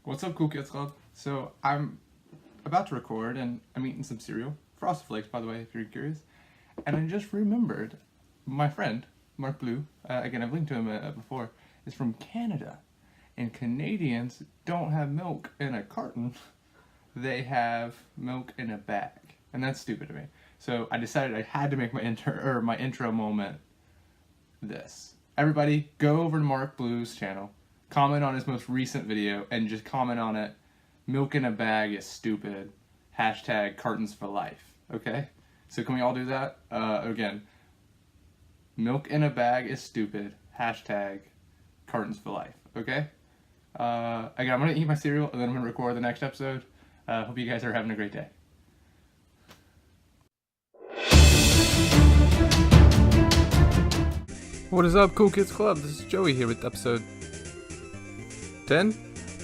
What's up, Cool Kids Club? So I'm about to record, and I'm eating some cereal, Frosted Flakes, by the way, if you're curious. And I just remembered my friend Mark Blue. Again, I've linked to him before. Is from Canada, and Canadians don't have milk in a carton; they have milk in a bag, and that's stupid to me. So I decided I had to make my intro moment this. Everybody, go over to Mark Blue's channel. Comment on his most recent video and just comment on it. Milk in a bag is stupid. Hashtag cartons for life. Okay? So can we all do that? Again. Milk in a bag is stupid. Hashtag cartons for life. Okay? Again, I'm going to eat my cereal and then I'm going to record the next episode. Hope you guys are having a great day. What is up, Cool Kids Club? This is Joey here with episode 10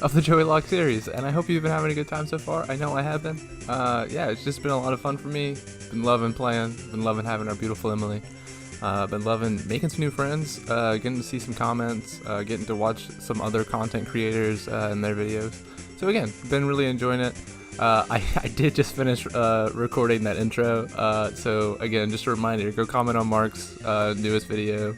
of the Joey-Locke series, and I hope you've been having a good time so far. I know I have been. Yeah, it's just been a lot of fun for me. Been loving playing, been loving having our beautiful Emily. Been loving making some new friends, getting to see some comments, getting to watch some other content creators and their videos. So again, been really enjoying it. I did just finish recording that intro, so again, just a reminder, go comment on Mark's newest video.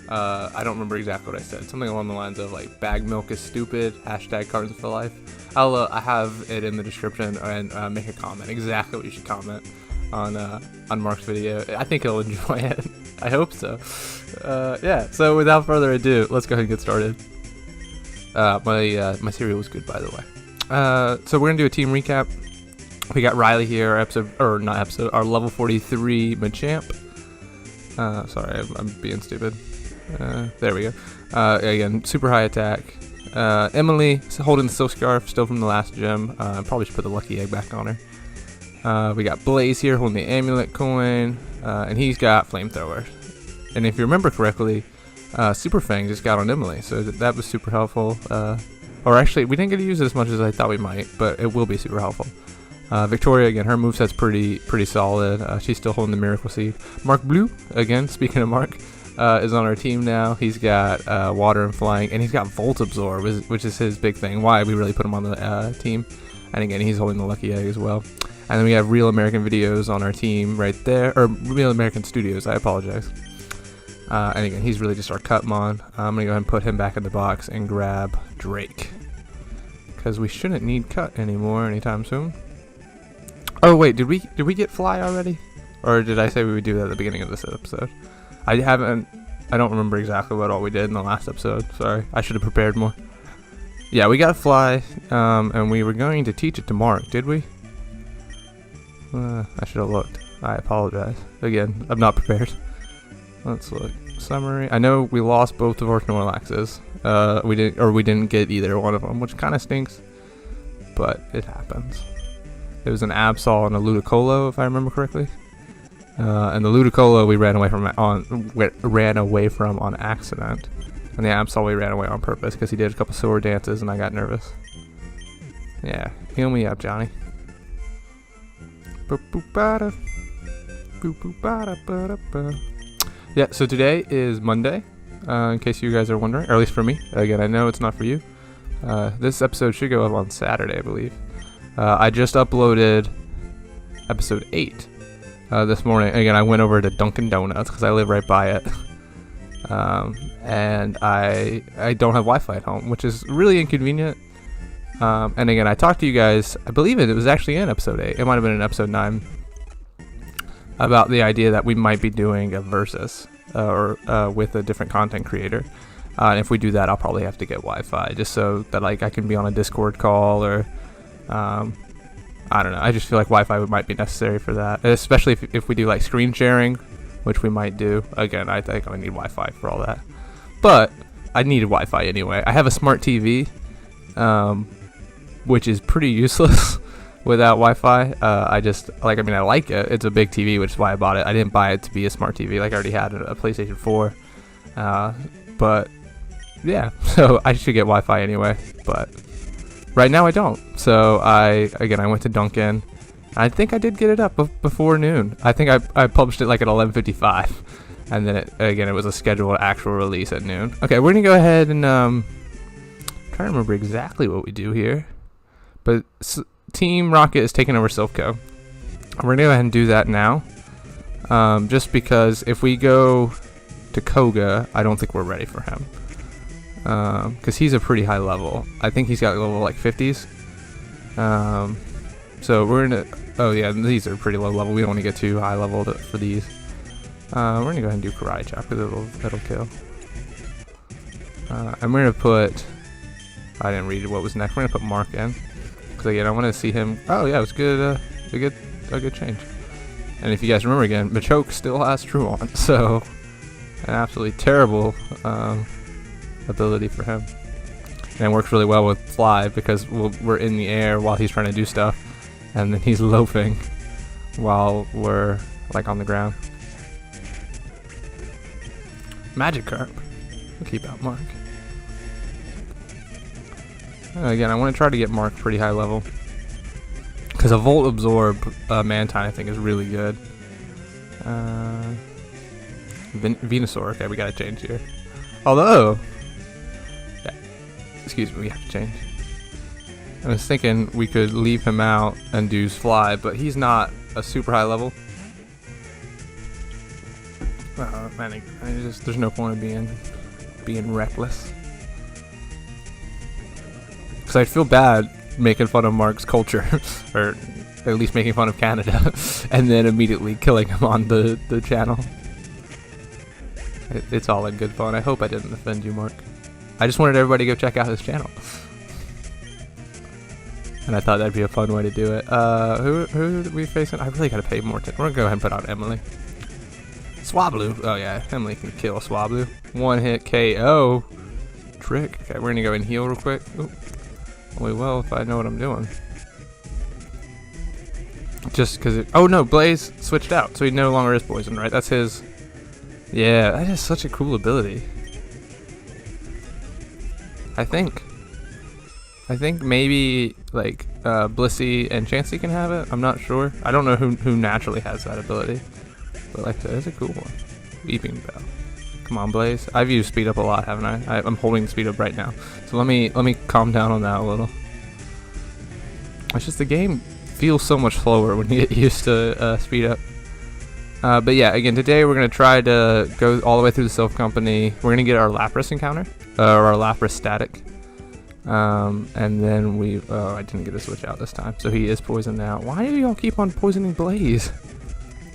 I don't remember exactly what I said. Something along the lines of like, bag milk is stupid, hashtag cartons for life. I have it in the description, and make a comment. Exactly what you should comment on Mark's video. I think he'll enjoy it. I hope so. Yeah, so without further ado, let's go ahead and get started. My cereal was good, by the way. So we're gonna do a team recap. We got Riley here, our level 43 Machamp. Sorry, I'm being stupid. There we go. Again, super high attack. Emily holding the silk scarf, still from the last gym. Probably should put the lucky egg back on her. We got Blaze here holding the amulet coin, and he's got flamethrower. And if you remember correctly, Super Fang just got on Emily, so that was super helpful. Or actually, we didn't get to use it as much as I thought we might, but it will be super helpful. Victoria, again, her moveset's pretty solid. She's still holding the Miracle Seed. Mark Blue, again, speaking of Mark, is on our team now. He's got water and flying, and he's got Volt Absorb, which is his big thing. Why we really put him on the team. And again, he's holding the lucky egg as well. And then we have Real American Videos on our team right there, or Real American Studios, I apologize. And again, he's really just our Cutmon. I'm going to go ahead and put him back in the box and grab Drake, because we shouldn't need Cut anymore anytime soon. Oh wait, did we get Fly already? Or did I say we would do that at the beginning of this episode? I don't remember exactly what all we did in the last episode. Sorry, I should have prepared more. Yeah, we got Fly, and we were going to teach it to Mark, did we? I should have looked. I apologize. Again, I'm not prepared. Let's look. Summary. I know we lost both of our Snorlaxes. We didn't get either one of them, which kind of stinks, but it happens. It was an Absol and a Ludicolo, if I remember correctly. And the Ludicolo we ran away from on accident, and the Absol we ran away on purpose because he did a couple sword dances and I got nervous. Yeah, heal me up, Johnny. Yeah, so today is Monday, in case you guys are wondering, or at least for me. Again, I know it's not for you. This episode should go up on Saturday, I believe. I just uploaded episode 8 this morning. Again, I went over to Dunkin' Donuts because I live right by it. And I don't have Wi-Fi at home, which is really inconvenient. And again, I talked to you guys, I believe it was actually in episode 8. It might have been in episode 9. About the idea that we might be doing a versus with a different content creator. And if we do that, I'll probably have to get Wi-Fi just so that like I can be on a Discord call, or I don't know. I just feel like Wi-Fi might be necessary for that, especially if we do like screen sharing, which we might do. Again, I think I need Wi-Fi for all that, but I needed Wi-Fi anyway. I have a smart TV, which is pretty useless without Wi-Fi. I like it. It's a big TV, which is why I bought it. I didn't buy it to be a smart TV. Like I already had a PlayStation 4. But yeah, so I should get Wi-Fi anyway. But right now I don't. So I went to Dunkin'. I think I did get it up before noon. I think I published it like at 11:55, and then it was a scheduled actual release at noon. Okay, we're gonna go ahead and trying trying to remember exactly what we do here. But Team Rocket is taking over Silpco. We're going to go ahead and do that now. Just because if we go to Koga, I don't think we're ready for him. Because he's a pretty high level. I think he's got level like 50s. So we're going to... Oh yeah, these are pretty low level. We don't want to get too high level for these. We're going to go ahead and do Karate Chop because it'll kill. And we're going to put... I didn't read what was next. We're going to put Mark in. Because again, I want to see him... Oh yeah, it was good. A good change. And if you guys remember again, Machoke still has True on. So, an absolutely terrible ability for him. And it works really well with Fly because we're in the air while he's trying to do stuff. And then he's loafing while we're like on the ground. Magikarp. We'll keep out Mark. Again, I want to try to get Mark pretty high level. Because a Volt Absorb Mantine I think is really good. Venusaur. Okay, we gotta change here. Although... Yeah. Excuse me, we have to change. I was thinking we could leave him out and do Fly, but he's not a super high level. Man, there's no point of being reckless. Because I feel bad making fun of Mark's culture, or at least making fun of Canada, and then immediately killing him on the channel. It's all in good fun. I hope I didn't offend you, Mark. I just wanted everybody to go check out his channel. And I thought that'd be a fun way to do it. Who are we facing? I really gotta pay more attention. We're gonna go ahead and put out Emily. Swablu. Oh yeah, Emily can kill Swablu. One hit KO. Trick. Okay, we're gonna go and heal real quick. Ooh. Only well if I know what I'm doing. Just because it... Oh no, Blaze switched out, so he no longer is poison, right? That's his... Yeah, that is such a cool ability. I think maybe like Blissey and Chansey can have it. I'm not sure. I don't know who naturally has that ability, but like that is a cool one. Weeping Bell. Come on, Blaze. I've used speed up a lot, haven't I? I'm holding speed up right now. So let me calm down on that a little. It's just the game feels so much slower when you get used to speed up. But yeah, again, today we're gonna try to go all the way through the Sylph Company. We're gonna get our Lapras encounter, or our Lapras static. And then oh, I didn't get a switch out this time, so he is poisoned now. Why do y'all keep on poisoning Blaze?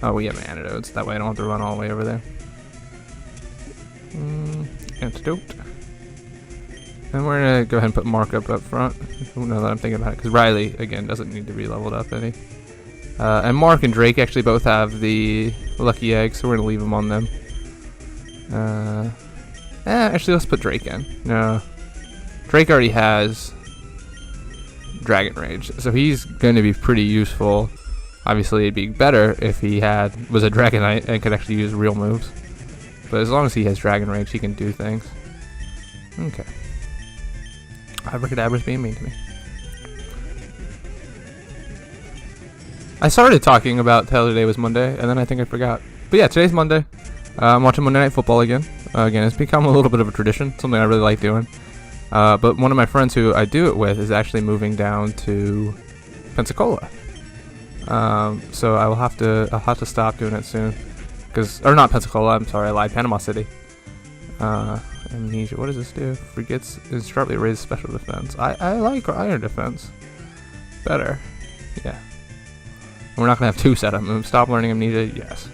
Oh, we have antidotes, that way I don't have to run all the way over there. Antidote. And we're gonna go ahead and put Mark up front. Now that I'm thinking about it, because Riley, again, doesn't need to be leveled up any. And Mark and Drake actually both have the lucky egg, so we're gonna leave them on them. Actually, let's put Drake in. No. Drake already has Dragon Rage, so he's going to be pretty useful. Obviously, it'd be better if he was a Dragonite and could actually use real moves. But as long as he has Dragon Rage, he can do things. Okay. Abracadabra's being mean to me. I started talking about how today was Monday, and then I think I forgot. But yeah, today's Monday. I'm watching Monday Night Football again. Again, it's become a little bit of a tradition, something I really like doing. But one of my friends who I do it with is actually moving down to Pensacola. So I'll have to stop doing it soon. Or not Pensacola, I'm sorry, I lied, Panama City. Amnesia, what does this do? Forgets and sharply raises special defense. I like iron defense better. Yeah. We're not going to have two setup moves. Stop learning Amnesia, yes.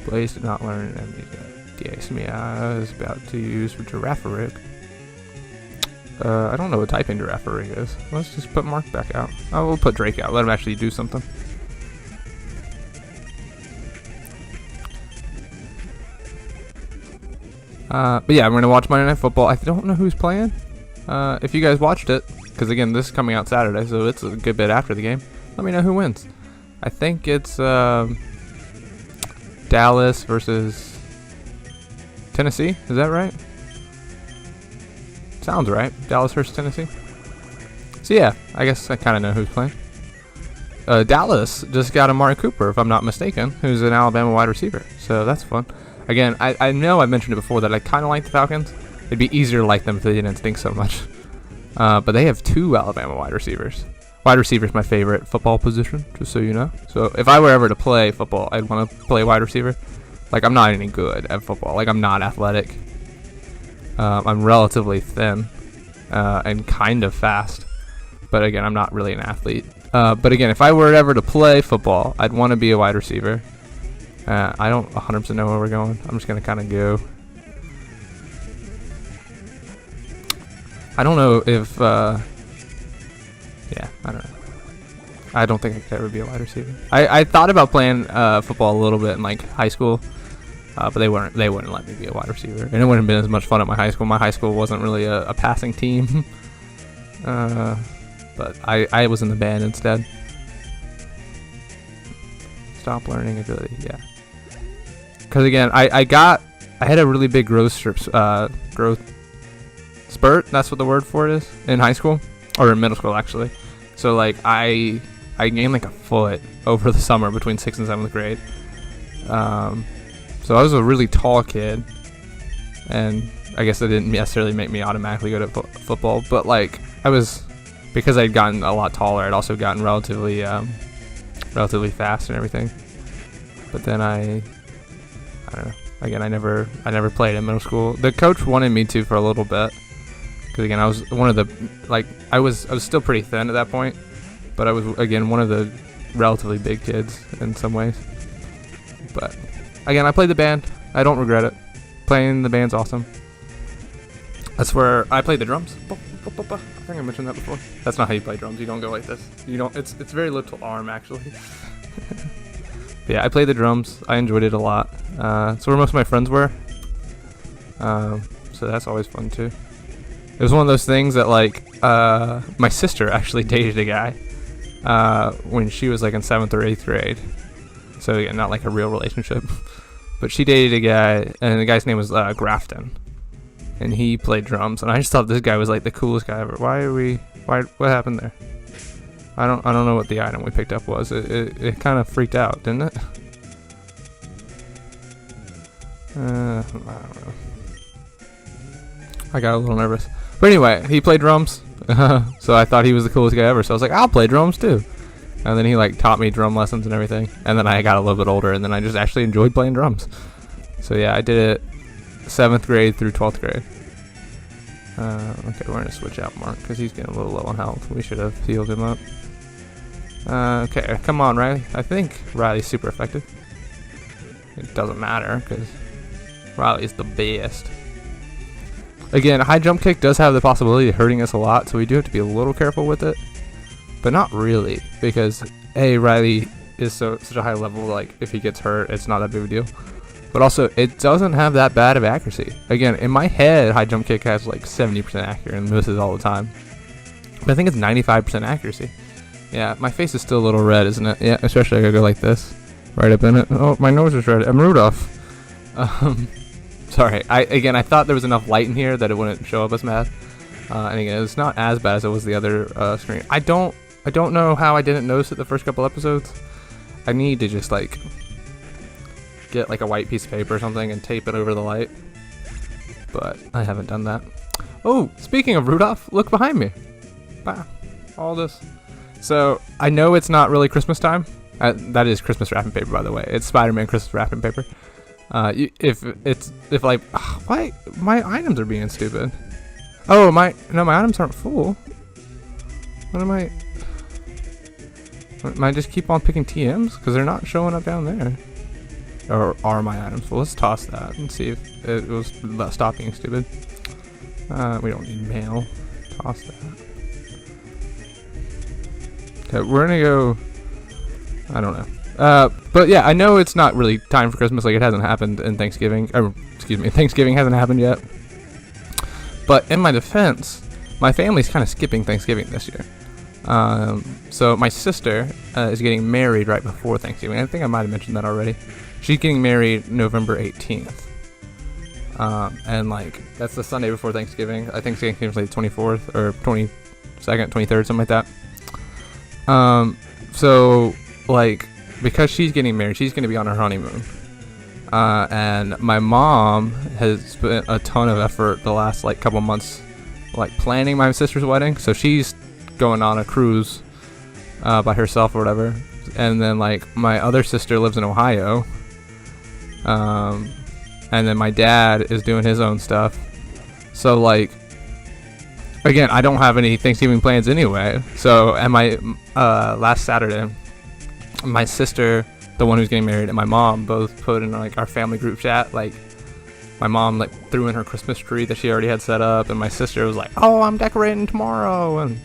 Blaze did not learn Amnesia. Yes, me, I was about to use for Girafarig. I don't know what typing Girafarig is. Let's just put Mark back out. Oh, we'll put Drake out. Let him actually do something. But yeah, I'm going to watch Monday Night Football. I don't know who's playing. If you guys watched it, because again, this is coming out Saturday, so it's a good bit after the game. Let me know who wins. I think it's Dallas versus Tennessee. Is that right? Sounds right. Dallas versus Tennessee. So yeah, I guess I kind of know who's playing. Dallas just got Amari Cooper, if I'm not mistaken, who's an Alabama wide receiver. So that's fun. Again, I know I mentioned it before that I kind of like the Falcons. It'd be easier to like them if they didn't stink so much. But they have 2 Alabama wide receivers. Wide receiver is my favorite football position, just so you know. So if I were ever to play football, I'd want to play wide receiver. Like, I'm not any good at football. Like, I'm not athletic. I'm relatively thin and kind of fast. But again, I'm not really an athlete. But again, if I were ever to play football, I'd want to be a wide receiver. I don't 100% know where we're going. I'm just going to kind of go. I don't know if... yeah, I don't know. I don't think I could ever be a wide receiver. I thought about playing football a little bit in like high school, but they wouldn't let me be a wide receiver, and it wouldn't have been as much fun at my high school. My high school wasn't really a passing team, but I was in the band instead. Stop learning ability, yeah. Because again, I had a really big growth spurt. That's what the word for it is in high school. Or in middle school, actually. So, like, I gained, like, a foot over the summer between 6th and 7th grade. So I was a really tall kid. And I guess that didn't necessarily make me automatically good at football. But, like, because I'd gotten a lot taller, I'd also gotten relatively fast and everything. But then I don't know. Again, I never played in middle school. The coach wanted me to for a little bit. Because again, I was one of the, like, I was still pretty thin at that point, but I was, again, one of the relatively big kids in some ways. But again, I played the band. I don't regret it. Playing the band's awesome. That's where I played the drums. I think I mentioned that before. That's not how you play drums. You don't go like this. You don't. It's very little arm actually. Yeah, I played the drums. I enjoyed it a lot. It's where most of my friends were. So that's always fun too. It was one of those things that, like, my sister actually dated a guy when she was, like, in 7th or 8th grade. So, again, not, like, a real relationship. But she dated a guy, and the guy's name was Grafton. And he played drums, and I just thought this guy was, like, the coolest guy ever. What happened there? I don't know what the item we picked up was. It kind of freaked out, didn't it? I don't know. I got a little nervous. But anyway, he played drums, so I thought he was the coolest guy ever. So I was like, I'll play drums too. And then he like taught me drum lessons and everything. And then I got a little bit older, and then I just actually enjoyed playing drums. So yeah, I did it 7th grade through 12th grade. Okay, we're gonna switch out Mark because he's getting a little low on health. We should have healed him up. Okay, come on, Riley. I think Riley's super effective. It doesn't matter because Riley's the best. Again, a high jump kick does have the possibility of hurting us a lot, so we do have to be a little careful with it. But not really, because Riley is such a high level, like, if he gets hurt, it's not that big of a deal. But also, it doesn't have that bad of accuracy. Again, in my head, high jump kick has like 70% accuracy and misses all the time. But I think it's 95% accuracy. Yeah, my face is still a little red, isn't it? Yeah, especially if I go like this, right up in it. Oh, my nose is red. I'm Rudolph. Sorry. I thought there was enough light in here that it wouldn't show up as bad. And again, it's not as bad as it was the other screen. I don't know how I didn't notice it the first couple episodes. I need to just like get like a white piece of paper or something and tape it over the light. But I haven't done that. Oh, speaking of Rudolph, look behind me. Wow, all this. So I know it's not really Christmas time. That is Christmas wrapping paper, by the way. It's Spider-Man Christmas wrapping paper. If like, why my items are being stupid? Oh, my items aren't full. What am I? Am I just keep on picking TMs because they're not showing up down there? Or are my items full? Let's toss that and see if it was stop being stupid. We don't need mail. Toss that. Okay, we're gonna go. I don't know. But yeah, I know it's not really time for Christmas. Like, it hasn't happened in Thanksgiving. Thanksgiving hasn't happened yet. But in my defense, my family's kind of skipping Thanksgiving this year. So my sister is getting married right before Thanksgiving. I think I might have mentioned that already. She's getting married November 18th. And like, that's the Sunday before Thanksgiving. I think Thanksgiving's like the 24th or 22nd, 23rd, something like that. So like, because she's getting married, she's going to be on her honeymoon. And my mom has spent a ton of effort the last like couple months, like planning my sister's wedding. So she's going on a cruise by herself or whatever. And then like my other sister lives in Ohio. And then my dad is doing his own stuff. So like, again, I don't have any Thanksgiving plans anyway. So at my last Saturday, my sister, the one who's getting married, and my mom both put in like our family group chat, like my mom like threw in her Christmas tree that she already had set up, and my sister was like, oh, I'm decorating tomorrow, and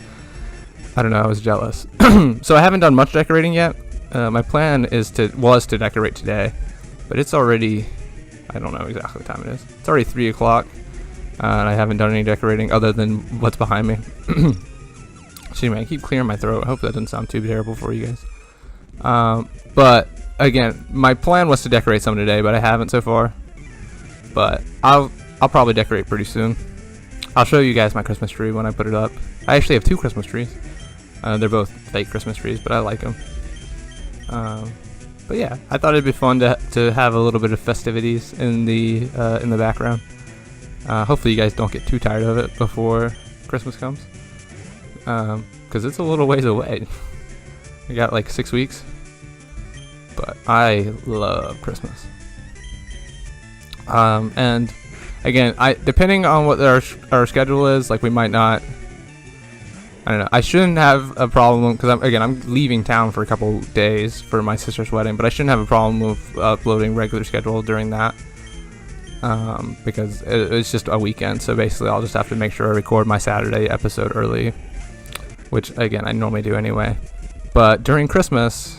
I don't know, I was jealous. So I haven't done much decorating yet. My plan was to decorate today, but it's already, I don't know exactly what time it is. It's already 3 o'clock, and I haven't done any decorating other than what's behind me. Excuse me, I keep clearing my throat. I hope that doesn't sound too terrible for you guys. But again, my plan was to decorate some today, but I haven't so far. But I'll probably decorate pretty soon. I'll show you guys my Christmas tree when I put it up. I actually have 2 Christmas trees. They're both fake Christmas trees, but I like them. But yeah, I thought it'd be fun to have a little bit of festivities in the background. Hopefully you guys don't get too tired of it before Christmas comes, because it's a little ways away. We got like 6 weeks, but I love Christmas. And again, depending on what our schedule is, like we might not. I don't know. I shouldn't have a problem because I'm leaving town for a couple days for my sister's wedding, but I shouldn't have a problem with uploading regular schedule during that, because it's just a weekend. So basically, I'll just have to make sure I record my Saturday episode early, which again I normally do anyway. But during Christmas,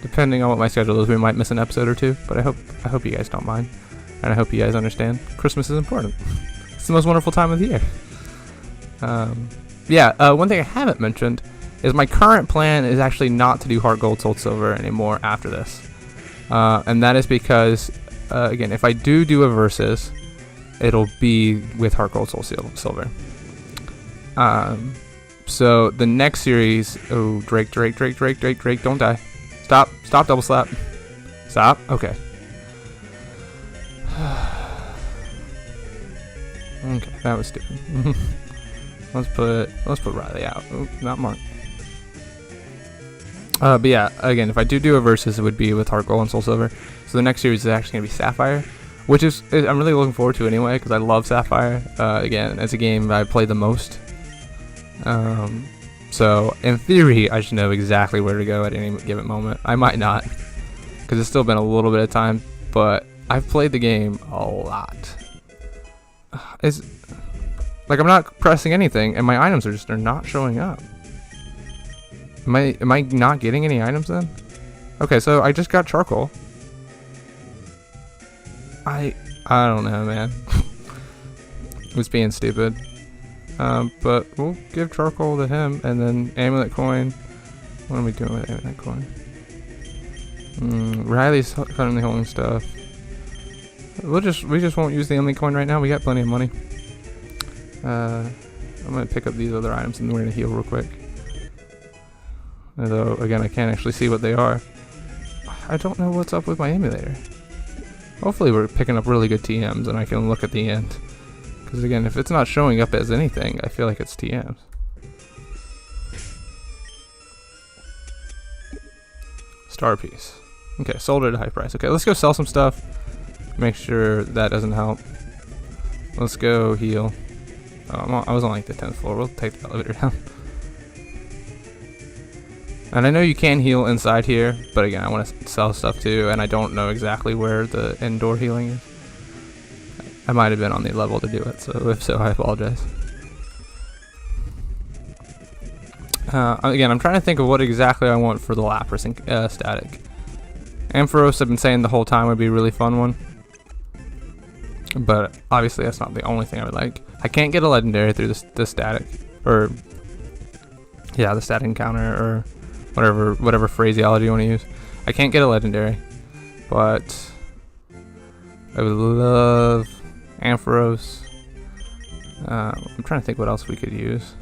depending on what my schedule is, we might miss an episode or two. But I hope you guys don't mind, and I hope you guys understand. Christmas is important. It's the most wonderful time of the year. Yeah, one thing I haven't mentioned is my current plan is actually not to do Heart Gold, Soul Silver anymore after this. And that is because, again, if I do a versus, it'll be with Heart Gold, Soul Silver. So the next series, oh, Drake, don't die. Stop, double slap. Stop, okay. Okay, that was stupid. Let's put Riley out. Oh, not Mark. But yeah, again, if I do a versus, it would be with Heart Gold and Soul Silver. So the next series is actually gonna be Sapphire, which is I'm really looking forward to anyway because I love Sapphire. Again, it's a game I play the most. So in theory, I should know exactly where to go at any given moment. I might not, because it's still been a little bit of time, but I've played the game a lot. Like I'm not pressing anything, and my items are not showing up. Am I not getting any items then? Okay, so I just got charcoal. I don't know, man. It was being stupid. But we'll give charcoal to him, and then amulet coin. What are we doing with amulet coin? Riley's currently holding stuff. We just won't use the amulet coin right now. We got plenty of money. I'm gonna pick up these other items and we're gonna heal real quick. Although again, I can't actually see what they are. I don't know what's up with my emulator. Hopefully we're picking up really good TMs and I can look at the end. Because again, if it's not showing up as anything, I feel like it's TMs. Star piece. Okay, sold it at a high price. Okay, let's go sell some stuff. Make sure that doesn't help. Let's go heal. I was on like the 10th floor. We'll take the elevator down. And I know you can heal inside here, but again, I want to sell stuff too, and I don't know exactly where the indoor healing is. I might have been on the level to do it, so if so, I apologize. Again, I'm trying to think of what exactly I want for the Lapras static. Ampharos, I've been saying the whole time, would be a really fun one. But obviously that's not the only thing I would like. I can't get a legendary through the static, or yeah, the static encounter, or whatever phraseology you want to use. I can't get a legendary, but I would love Ampharos. I'm trying to think what else we could use,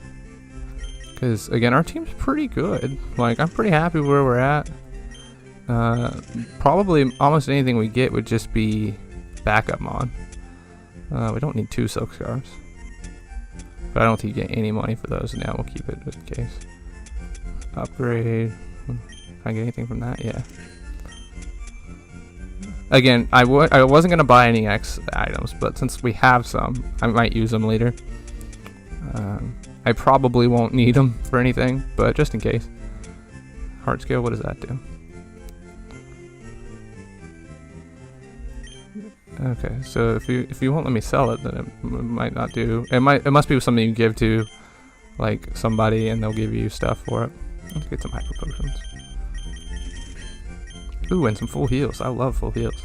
because again, our team's pretty good. Like, I'm pretty happy where we're at. Probably almost anything we get would just be backup mod. We don't need 2 silk scarves. But I don't think you get any money for those. Now we'll keep it just in case. Upgrade. Can I get anything from that? Yeah. Again, I wasn't gonna buy any X items, but since we have some, I might use them later. I probably won't need them for anything, but just in case. Heart scale, what does that do? Okay, so if you won't let me sell it, then it might not do. It must be something you give to like somebody, and they'll give you stuff for it. Let's get some hyper potions. Ooh, and some full heals. I love full heals.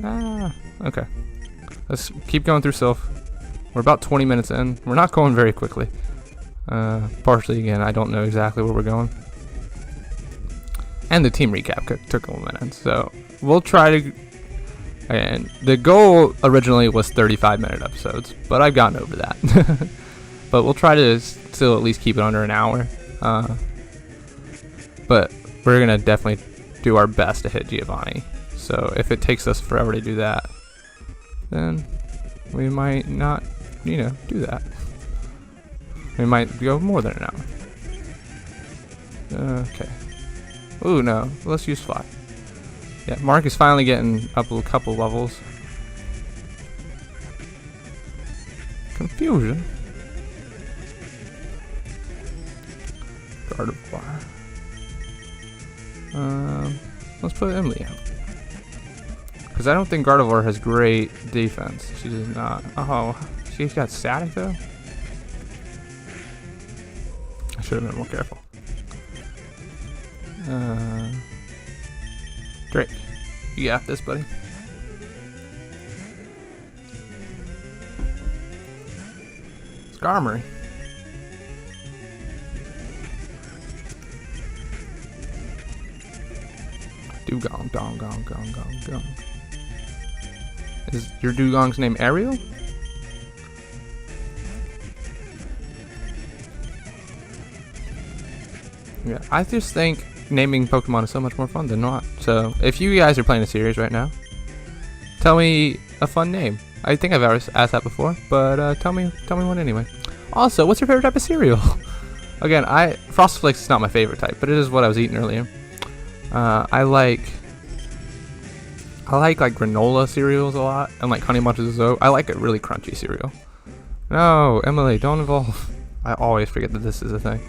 Ah, okay. Let's keep going through Sylph. We're about 20 minutes in. We're not going very quickly. Partially, again, I don't know exactly where we're going. And the team recap took a minute, so we'll try to. And the goal originally was 35-minute episodes, but I've gotten over that. But we'll try to still at least keep it under an hour. But we're gonna definitely do our best to hit Giovanni. So if it takes us forever to do that, then we might not, do that. We might go more than an hour. Okay. Ooh, no. Let's use 5. Yeah, Mark is finally getting up a couple levels. Confusion. Gardevoir. Let's put Emily out. Because I don't think Gardevoir has great defense. She does not. Oh, she's got static though? I should have been more careful. Drake, you got this, buddy. Skarmory. Dugong, dong, gong, gong, gong, gong. Is your Dugong's name Ariel? Yeah, I just think naming Pokemon is so much more fun than not. So, if you guys are playing a series right now, tell me a fun name. I think I've ever asked that before, but tell me one anyway. Also, what's your favorite type of cereal? Again, Frosted Flakes is not my favorite type, but it is what I was eating earlier. I like like granola cereals a lot, and like Honey Bunches of Oat. I like a really crunchy cereal. No, Emily, don't evolve. I always forget that this is a thing.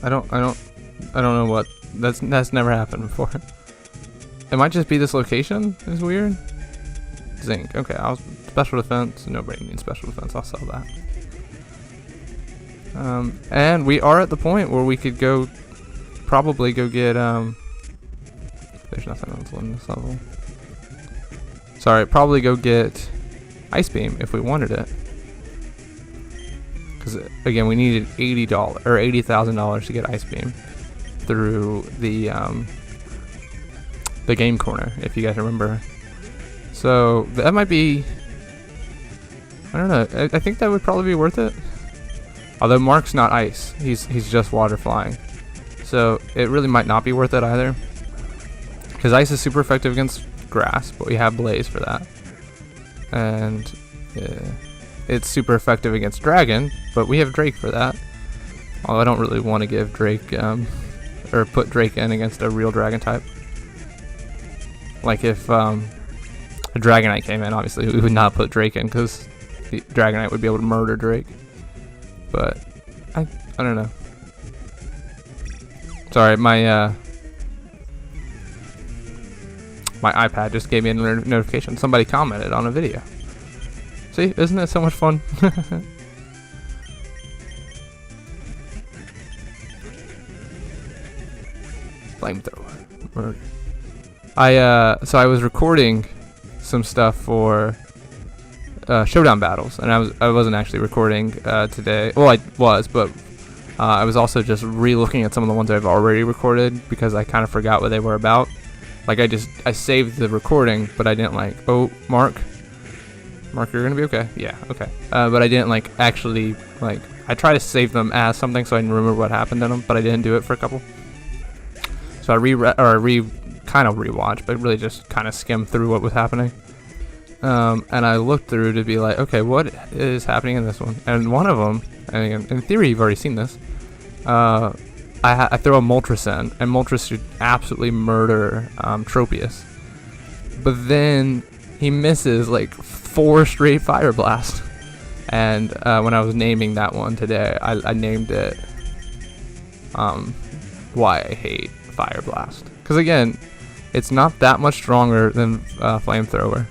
I don't know what that's never happened before. It might just be this location is weird. Zinc. Okay, special defense. Nobody needs special defense. I'll sell that. And we are at the point where we could probably go get there's nothing else on this level. Sorry, probably go get Ice Beam if we wanted it. Because again, we needed $80 or $80,000 to get Ice Beam through the game corner, if you guys remember. So that might be, I don't know. I think that would probably be worth it. Although Mark's not ice, he's just water flying, so it really might not be worth it either. Because ice is super effective against grass, but we have Blaze for that, and it's super effective against dragon, but we have Drake for that. Although I don't really want to give Drake or put Drake in against a real dragon type. Like if a Dragonite came in, obviously we would not put Drake in because the Dragonite would be able to murder Drake. But I don't know. Sorry, my iPad just gave me a notification. Somebody commented on a video. See, isn't that so much fun? Flamethrower. Murder. So I was recording some stuff for Showdown battles, and I wasn't actually recording today. Well, I was, but I was also just re-looking at some of the ones I've already recorded because I kind of forgot what they were about. Like I saved the recording, but I didn't Mark, you're gonna be okay. Yeah, okay. But I didn't actually I try to save them as something so I can remember what happened in them, but I didn't do it for a couple. So I kind of rewatched, but really just kind of skimmed through what was happening. And I looked through to be like, okay, what is happening in this one? And one of them, and in theory you've already seen this, I throw a Moltres in, and Moltres should absolutely murder Tropius. But then he misses like 4 straight Fire Blast. And when I was naming that one today, I named it Why I Hate Fire Blast. Because again, it's not that much stronger than Flamethrower.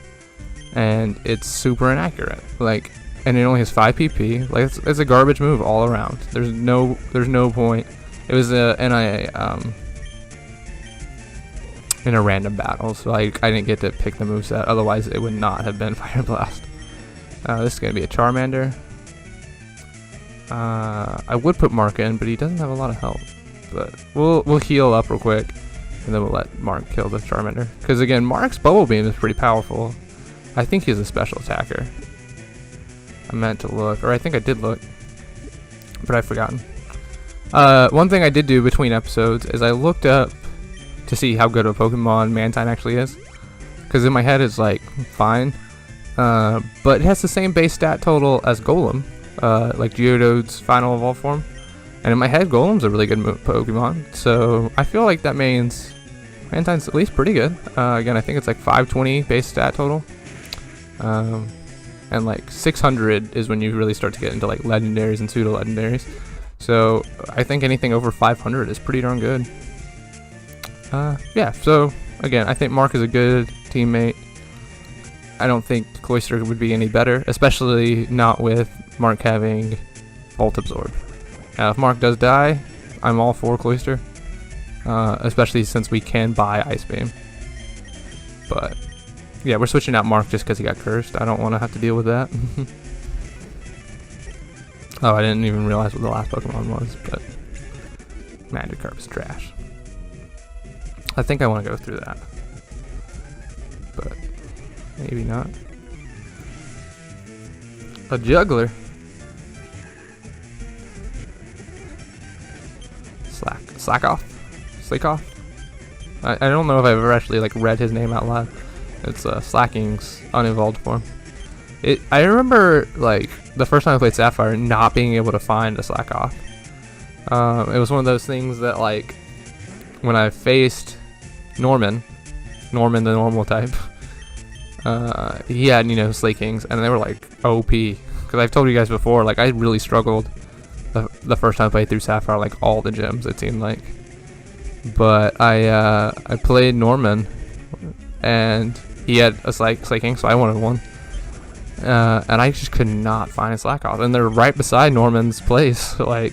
And it's super inaccurate. Like, and it only has 5 PP. Like, it's a garbage move all around. There's no point. It was in a random battle, so I didn't get to pick the moveset. Otherwise, it would not have been Fire Blast. This is gonna be a Charmander. I would put Mark in, but he doesn't have a lot of health. But we'll heal up real quick, and then we'll let Mark kill the Charmander. Because again, Mark's Bubble Beam is pretty powerful. I think he's a special attacker. I meant to look, or I think I did look, but I've forgotten. One thing I did do between episodes is I looked up to see how good a Pokemon Mantine actually is. Because in my head it's like, fine. But it has the same base stat total as Golem, like Geodude's final evolved form. And in my head, Golem's a really good Pokemon. So I feel like that means Mantine's at least pretty good. Again, I think it's like 520 base stat total. And like 600 is when you really start to get into like legendaries and pseudo legendaries. So I think anything over 500 is pretty darn good. Yeah, so again, I think Mark is a good teammate. I don't think Cloyster would be any better, especially not with Mark having Volt Absorb. If Mark does die, I'm all for Cloyster, especially since we can buy Ice Beam. But yeah, we're switching out Mark just because he got cursed. I don't want to have to deal with that. Oh, I didn't even realize what the last Pokemon was, but Magikarp is trash. I think I want to go through that, but maybe not. A Juggler. Slack off. I don't know if I've ever actually like read his name out loud. It's Slacking's unevolved form. I remember like the first time I played Sapphire not being able to find a Slack off. It was one of those things that like when I faced Norman the normal type, he had, you know, Slakings, and they were like OP. Because I've told you guys before, like I really struggled the first time I played through Sapphire, like all the gyms it seemed like. But I played Norman, and he had a Slaking, so I wanted one. And I just could not find a Slack off, and they're right beside Norman's place, like.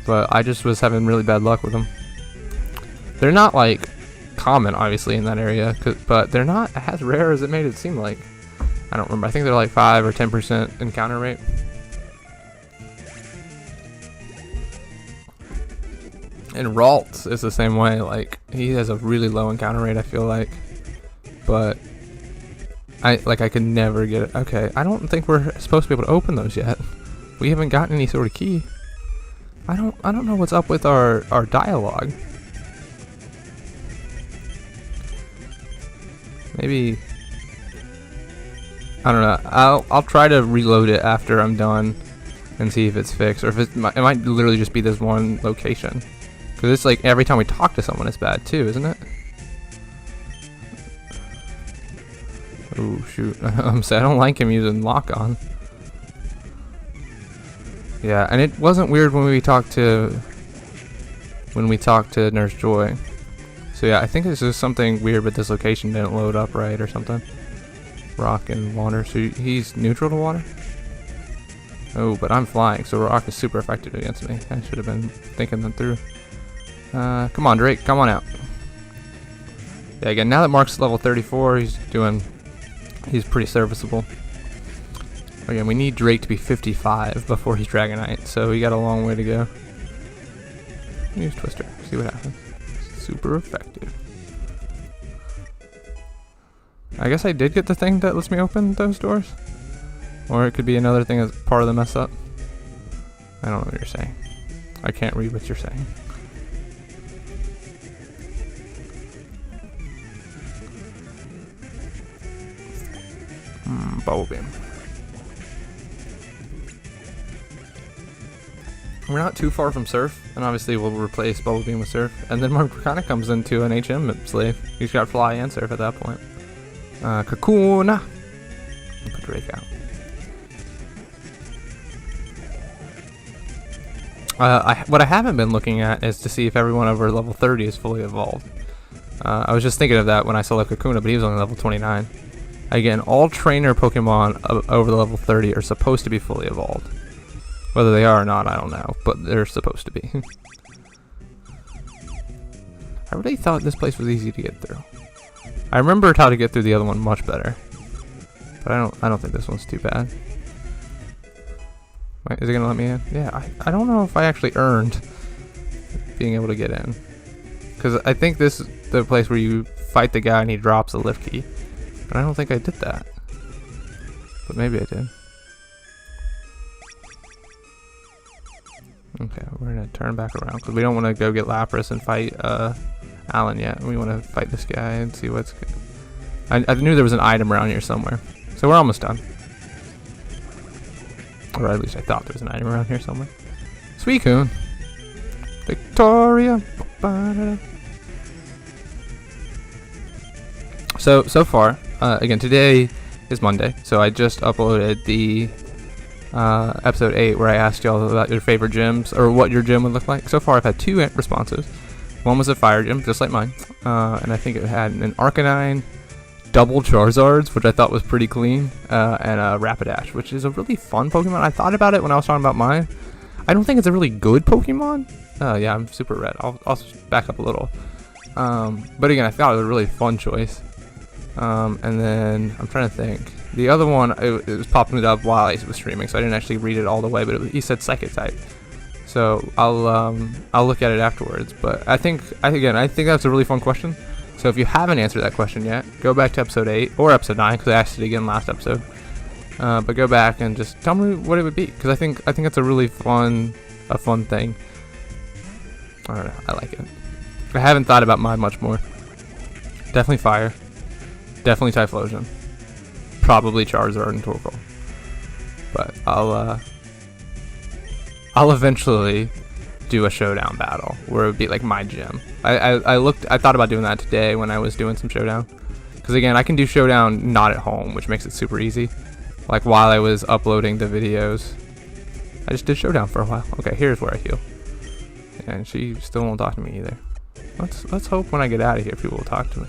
But I just was having really bad luck with them. They're not like common, obviously, in that area, but they're not as rare as it made it seem like. I don't remember. I think they're like 5 or 10% encounter rate. And Ralts is the same way. Like he has a really low encounter rate, I feel like. But I could never get it. Okay, I don't think we're supposed to be able to open those yet. We haven't gotten any sort of key. I don't know what's up with our dialogue. Maybe I don't know. I'll try to reload it after I'm done and see if it's fixed, or if it might literally just be this one location. Because it's like every time we talk to someone, it's bad too, isn't it? Oh shoot! I'm saying I don't like him using lock on. Yeah, and it wasn't weird when we talked to Nurse Joy. So yeah, I think this is something weird, but this location didn't load up right or something. Rock and water, so he's neutral to water? Oh, but I'm flying, so rock is super effective against me. I should have been thinking that through. Come on, Drake, come on out. Yeah, again, now that Mark's level 34, he's pretty serviceable. Again, we need Drake to be 55 before he's Dragonite, so we got a long way to go. Use Twister, see what happens. Super effective. I guess I did get the thing that lets me open those doors. Or it could be another thing that's part of the mess up. I don't know what you're saying. I can't read what you're saying. Bubble Beam. We're not too far from Surf, and obviously we'll replace Bubble Beam with Surf. And then Mark kind of comes into an HM slave. He's got Fly and Surf at that point. Kakuna. Put Drake out. What I haven't been looking at is to see if everyone over level 30 is fully evolved. I was just thinking of that when I saw Kakuna, but he was only level 29. Again, all trainer Pokemon over the level 30 are supposed to be fully evolved. Whether they are or not, I don't know, but they're supposed to be. I really thought this place was easy to get through. I remembered how to get through the other one much better, but I don't think this one's too bad. Wait, is it gonna let me in? Yeah, I don't know if I actually earned being able to get in, because I think this is the place where you fight the guy and he drops a lift key, but I don't think I did that. But maybe I did. Okay, we're gonna turn back around because we don't want to go get Lapras and fight Alan yet. We want to fight this guy and see what's good. I knew there was an item around here somewhere, so we're almost done. Or at least I thought there was an item around here somewhere. Suicune, Victoria. So far, again, today is Monday, so I just uploaded the episode 8 where I asked y'all about your favorite gyms or what your gym would look like. So far I've had 2 responses. One was a fire gym, just like mine, and I think it had an Arcanine, double Charizards, which I thought was pretty clean, and a Rapidash, which is a really fun Pokemon. I thought about it when I was talking about mine. I don't think it's a really good Pokemon. Yeah, I'm super red. I'll back up a little. But again, I thought it was a really fun choice. And then I'm trying to think. The other one, it was popping it up while I was streaming, so I didn't actually read it all the way. But he said Psychic type, so I'll look at it afterwards. But I think that's a really fun question. So if you haven't answered that question yet, go back to episode 8 or episode 9 because I asked it again last episode. But go back and just tell me what it would be, because I think it's a really fun thing. I don't know. I like it. I haven't thought about mine much more. Definitely fire. Definitely Typhlosion. Probably Charizard and Torkoal. But I'll eventually do a showdown battle where it would be like my gym. I thought about doing that today when I was doing some showdown. Because again, I can do showdown not at home, which makes it super easy. Like while I was uploading the videos, I just did showdown for a while. Okay, here's where I heal. And she still won't talk to me either. Let's hope when I get out of here people will talk to me.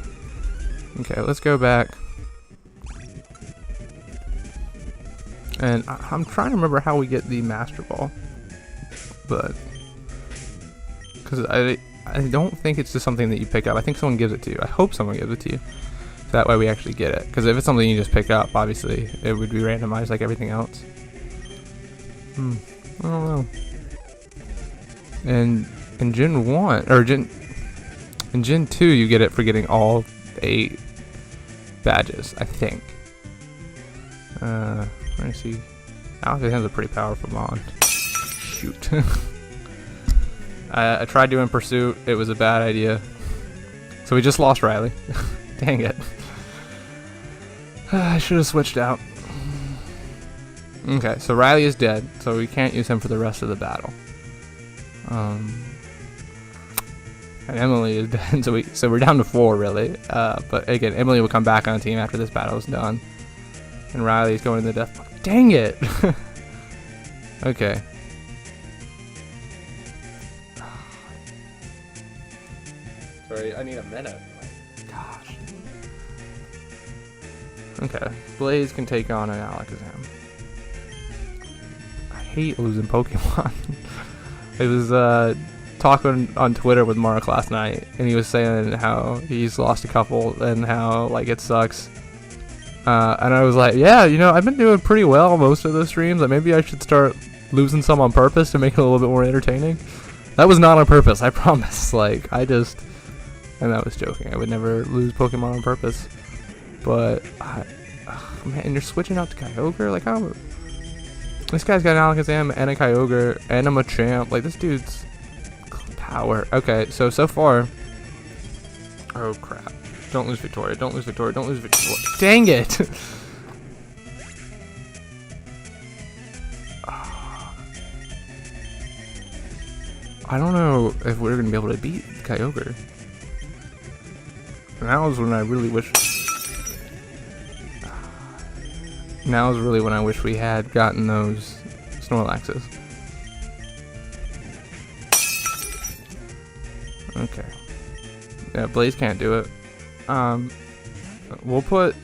Okay, let's go back. And I'm trying to remember how we get the Master Ball. But because I don't think it's just something that you pick up. I think someone gives it to you. I hope someone gives it to you. So that way we actually get it. Because if it's something you just pick up, obviously it would be randomized like everything else. I don't know. And in Gen 1 or in Gen 2 you get it for getting all 8 badges, I think. Let me see. Alakazam's a pretty powerful mon. Shoot. I tried doing Pursuit. It was a bad idea. So we just lost Riley. Dang it. I should have switched out. Okay, so Riley is dead, so we can't use him for the rest of the battle. And Emily is dead, so we're down to 4 really. But again, Emily will come back on the team after this battle is done. And Riley's going to the death. Dang it! Okay. Sorry, I need a minute. Gosh. Okay, Blaze can take on an Alakazam. I hate losing Pokemon. I was talking on Twitter with Mark last night, and he was saying how he's lost a couple and how like it sucks. And I was like, yeah, you know, I've been doing pretty well most of the streams. Like maybe I should start losing some on purpose to make it a little bit more entertaining. That was not on purpose, I promise. Like and that was joking. I would never lose Pokemon on purpose. But man, you're switching out to Kyogre? Like how? This guy's got an Alakazam and a Kyogre and a Machamp. Like this dude's power. Okay, so far. Oh crap. Don't lose Victoria. Don't lose Victoria. Don't lose Victoria. Dang it! I don't know if we're gonna be able to beat Kyogre. Now is when I really wish. Now is really when I wish we had gotten those Snorlaxes. Okay. Yeah, Blaze can't do it. We'll put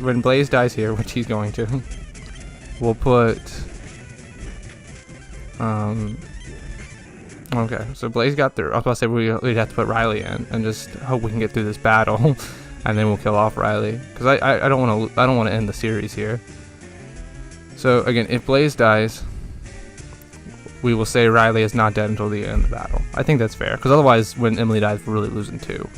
when Blaze dies here, which he's going to. We'll put. Okay, so Blaze got through. I was about to say we'd have to put Riley in and just hope we can get through this battle, and then we'll kill off Riley. Because I don't want to end the series here. So again, if Blaze dies, we will say Riley is not dead until the end of the battle. I think that's fair, because otherwise, when Emily dies, we're really losing 2.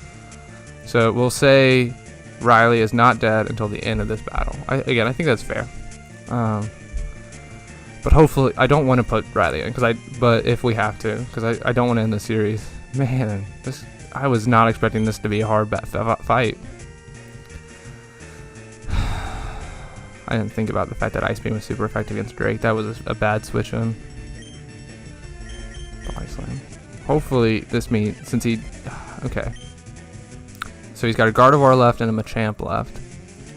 So we'll say Riley is not dead until the end of this battle. I think that's fair. But hopefully, I don't want to put Riley in, but if we have to, because I don't want to end the series. Man, I was not expecting this to be a hard fight. I didn't think about the fact that Ice Beam was super effective against Drake. That was a bad switch in. Body Slam. Hopefully, this means, since he... Okay. So he's got a Gardevoir left and a Machamp left.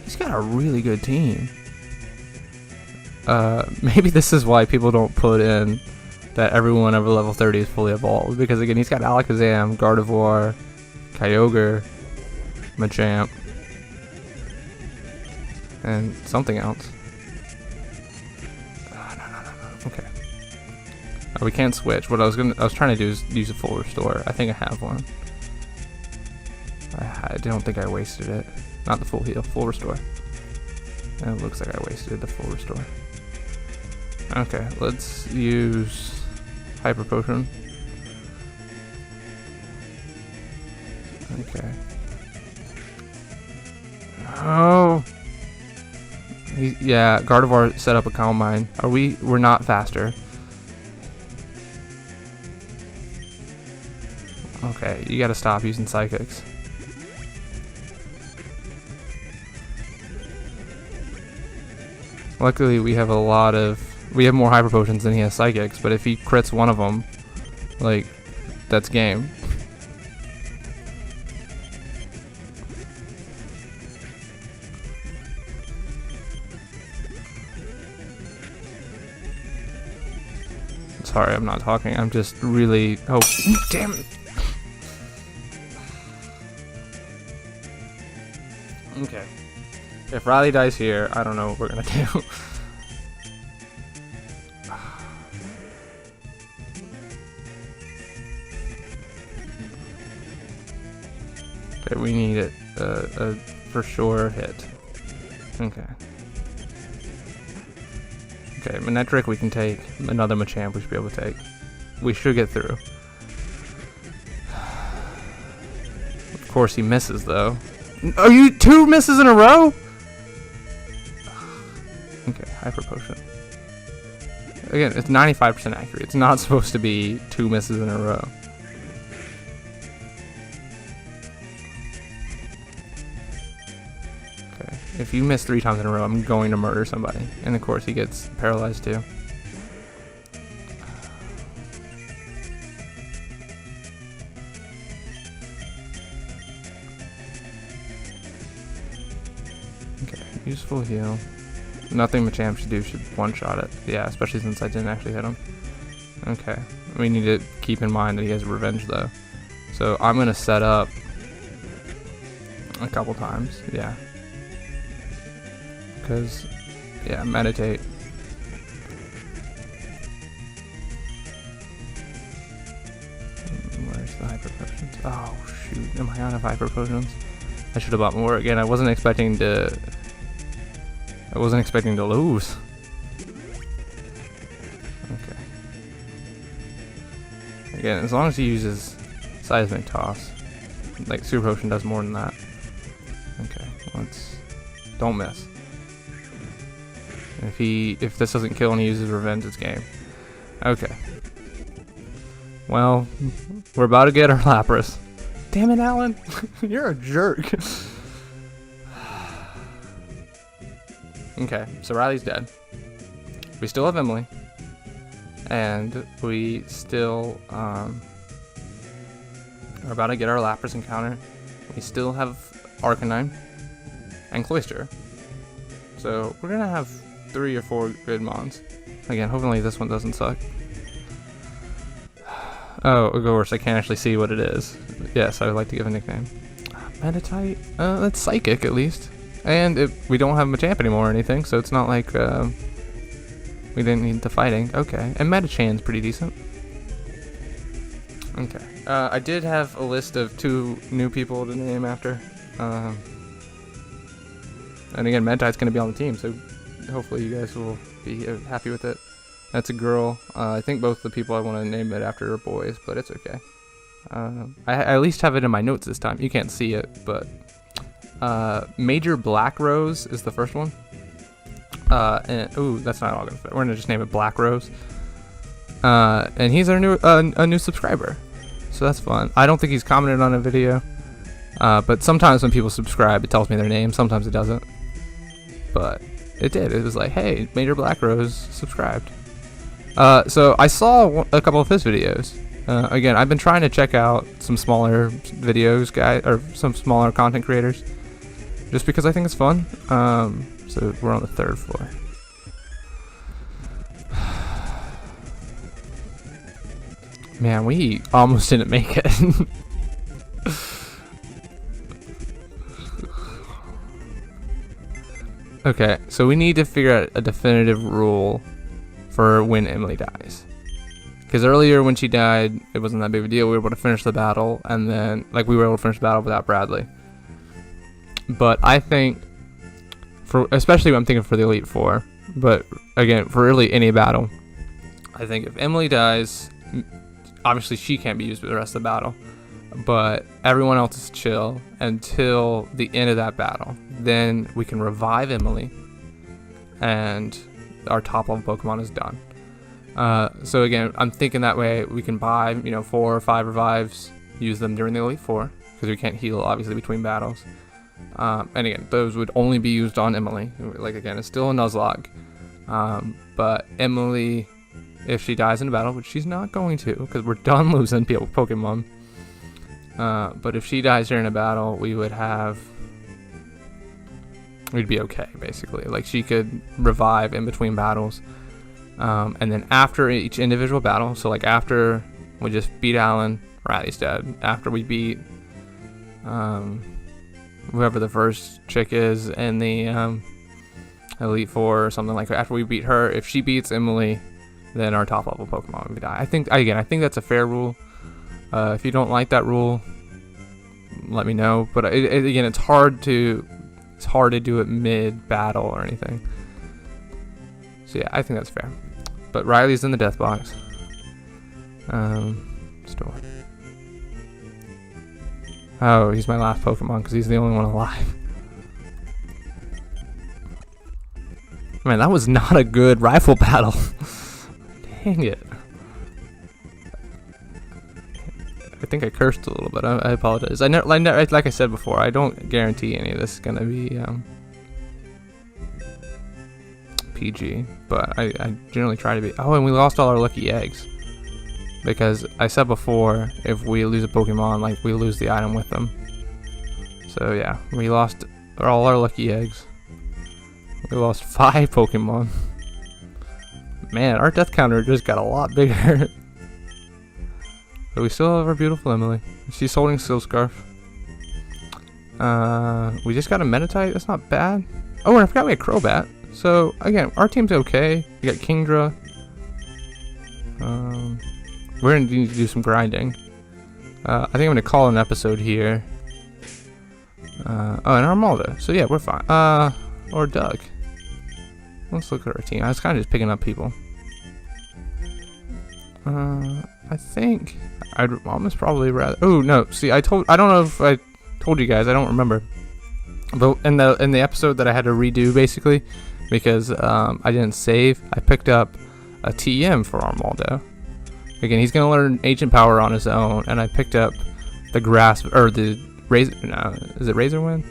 He's got a really good team. Maybe this is why people don't put in that everyone over level 30 is fully evolved. Because again, he's got Alakazam, Gardevoir, Kyogre, Machamp, and something else. No. Okay. We can't switch. What I was trying to do is use a full restore. I think I have one. I don't think I wasted it. Not the full heal, full restore. It looks like I wasted the full restore. Okay, let's use Hyper Potion. Okay. Oh! Yeah, Gardevoir set up a Calm Mind. We're not faster. Okay, you gotta stop using Psychics. Luckily, we have more Hyper Potions than he has Psychics, but if he crits one of them, like, that's game. Sorry, I'm not talking. I'm just really... Oh, damn it! Okay. If Riley dies here, I don't know what we're gonna do. Okay, we need it. A for sure hit. Okay. Okay, Manectric we can take. Another Machamp we should be able to take. We should get through. Of course he misses though. Are you 2 misses in a row? Okay, Hyper Potion. Again, it's 95% accurate. It's not supposed to be 2 misses in a row. Okay, if you miss 3 times in a row, I'm going to murder somebody. And of course, he gets paralyzed too. Okay, useful heal. Nothing Machamp should do should one-shot it. Yeah, especially since I didn't actually hit him. Okay. We need to keep in mind that he has revenge though. So I'm gonna set up a couple times. Yeah. Because, yeah, meditate. Where's the Hyper Potions? Oh, shoot. Am I out of Hyper Potions? I should have bought more. Again, I wasn't expecting to lose. Okay. Again, as long as he uses Seismic Toss. Like, Super Potion does more than that. Okay, don't miss. If this doesn't kill and he uses Revenge, it's game. Okay. Well, we're about to get our Lapras. Damn it, Alan. You're a jerk. Okay, so Riley's dead. We still have Emily. and we still are about to get our Lapras encounter. We still have Arcanine and Cloyster. So we're gonna have 3 or 4 good mons. Again, hopefully this one doesn't suck. Oh, of course, I can't actually see what it is. Yes, I would like to give a nickname. Meditite? That's Psychic at least. And we don't have Machamp anymore or anything, so it's not like we didn't need the fighting. Okay, and Metachan's pretty decent. Okay. I did have a list of 2 new people to name after. And again, Meditite's going to be on the team, so hopefully you guys will be happy with it. That's a girl. I think both the people I want to name it after are boys, but it's okay. I at least have it in my notes this time. You can't see it, but Major Black Rose is the first one. Ooh, that's not all gonna fit. We're gonna just name it Black Rose. And he's our new a new subscriber, so that's fun. I don't think he's commented on a video, but sometimes when people subscribe, it tells me their name. Sometimes it doesn't, but it did. It was like, hey, Major Black Rose subscribed. So I saw a couple of his videos. Again, I've been trying to check out some smaller videos, or some smaller content creators, just because I think it's fun. So we're on the 3rd floor. Man, we almost didn't make it. Okay, so we need to figure out a definitive rule for when Emily dies. Because earlier when she died, it wasn't that big of a deal. We were able to finish the battle, and then, like, we were able to finish the battle without Bradley. But I think, especially when I'm thinking for the Elite Four, but again, for really any battle, I think if Emily dies, obviously she can't be used for the rest of the battle, but everyone else is chill until the end of that battle. Then we can revive Emily, and our top level Pokemon is done. So again, I'm thinking that way we can buy, 4 or 5 revives, use them during the Elite Four, because we can't heal obviously between battles. And again, those would only be used on Emily. Like, again, it's still a Nuzlocke. But Emily, if she dies in a battle, which she's not going to, because we're done losing Pokemon. But if she dies during a battle, we'd be okay, basically. Like, she could revive in between battles. And then after each individual battle, so like after we just beat Alan, Riley's dead. After we beat whoever the first chick is in the Elite Four or something like that, after we beat her, if she beats Emily, then our top level Pokemon would die. I think that's a fair rule. If you don't like that rule, let me know. But again, it's hard to do it mid battle or anything. So yeah, I think that's fair. But Riley's in the death box. Store. Oh, he's my last Pokemon because he's the only one alive. Man, that was not a good rifle battle. Dang it. I think I cursed a little bit. I apologize. Like I said before, I don't guarantee any of this is gonna be PG, but I generally try to be. Oh, and we lost all our lucky eggs because I said before, if we lose a Pokemon, like, we lose the item with them. So yeah, we lost all our lucky eggs. We lost 5 Pokemon. Man, our death counter just got a lot bigger. But we still have our beautiful Emily. She's holding Steel Scarf. We just got a Meditite. That's not bad. Oh, and I forgot we had Crobat. So again, our team's okay. We got Kingdra. We're gonna need to do some grinding. I think I'm gonna call an episode here. Oh, and Armaldo. So yeah, we're fine. Or Doug. Let's look at our team. I was kind of just picking up people. I think I'd almost probably rather. Oh no! See, I don't know if I told you guys. I don't remember. But in the episode that I had to redo basically, because I didn't save, I picked up a TM for Armaldo. Again, he's gonna learn Ancient Power on his own, and I picked up the Grass or the Razor. No, is it Razorwind?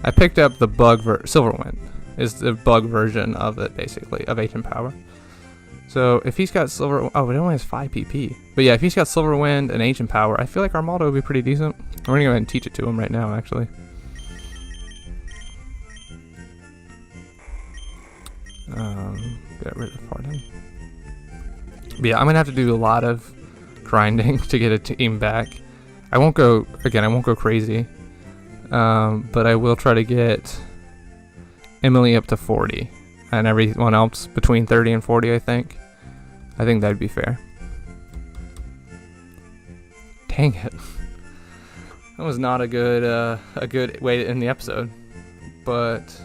I picked up the Silverwind. Is the bug version of it basically of Ancient Power. So if he's got silver, oh, it only has 5 PP. But yeah, if he's got silver wind and ancient power, I feel like Armaldo would be pretty decent. We're gonna go ahead and teach it to him right now, actually. Get rid of Pardon. But yeah, I'm gonna have to do a lot of grinding to get a team back. I won't go crazy. But I will try to get Emily up to 40. And everyone else between 30 and 40, I think. I think that'd be fair. Dang it. That was not a good way to end the episode. But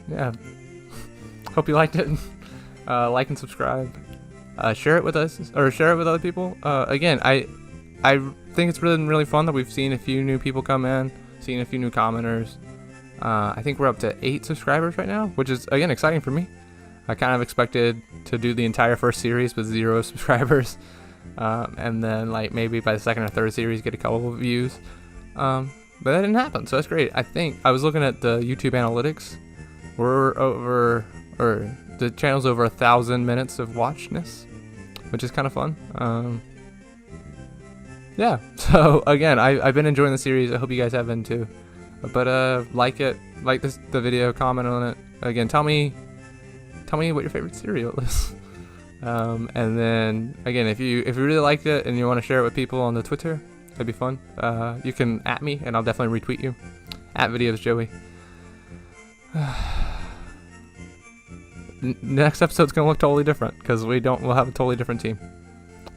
yeah. Hope you liked it. Like and subscribe. Share it with us, or share it with other people. Again, I think it's really fun that we've seen a few new people come in, seen a few new commenters. I think we're up to 8 subscribers right now, which is, again, exciting for me. I kind of expected to do the entire first series with 0 subscribers, and then like maybe by the second or third series get a couple of views, but that didn't happen, so that's great. I think I was looking at the YouTube analytics. The channel's over 1,000 minutes of watchedness, which is kind of fun. Yeah, so again, I've been enjoying the series. I hope you guys have been too. But like the video, comment on it. Again, tell me what your favorite cereal is. And then again, if you really liked it and you want to share it with people on the Twitter, that'd be fun. You can @ me and I'll definitely retweet you. @videos Joey. Next episode's gonna look totally different because we'll have a totally different team.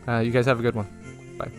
You guys have a good one. Bye.